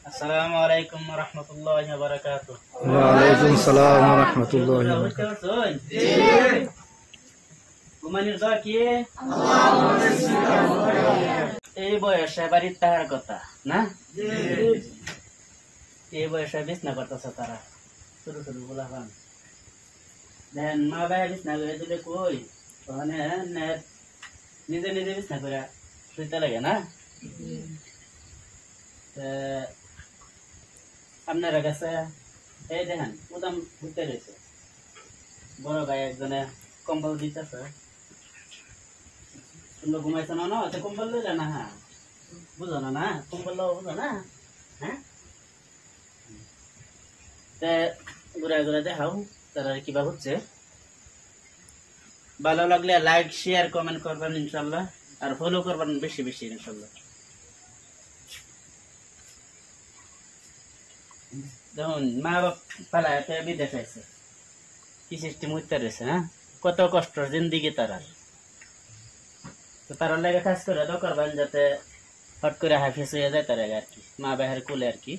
আসসালামু আলাইকুম ওয়া রাহমাতুল্লাহি ওয়া বারাকাতুহু। ওয়া আলাইকুম সালাম ওয়া রাহমাতুল্লাহি ওয়া বারাকাতুহু। ঘুমানির দোয়া কি? এই বয়সে বাড়ির তাহার কথা না, এই বয়সে বিছনা করতেছে তারা ছোট ছোট গোলাপান দেন মা ভাই বিছনা করে দিলে কই ওখানে নিজে নিজে বিছনা করে শুইতে লাগে না। আপনারা কাছে এই দেখেন উদাম ঘুরতে রয়েছে, বড় ভাই একজনে কম্বল দিতেছে, তোমরা ঘুমাইছো না না কম্বল লইলে না, হ্যাঁ বুঝো না না কম্বল বুঝো না, হ্যাঁ ঘুরে ঘুরে দেখাও তারা কিবা হচ্ছে। ভালো লাগলে লাইক শেয়ার কমেন্ট করবেন ইনশাল্লাহ, আর ফলো করবেন বেশি বেশি ইনশাল্লাহ। দেখুন মা বাপ পালায় বিদেশ আছে, কি সিস্টেম হইতে রয়েছে, হ্যাঁ কত কষ্ট জিন্দিগি তারা, তো তারা লাগে কাজ করে তো করবেন যাতে হট করে হাফিজ হয়ে যায় তার আর কি, মা বাহের কুলে আর কি।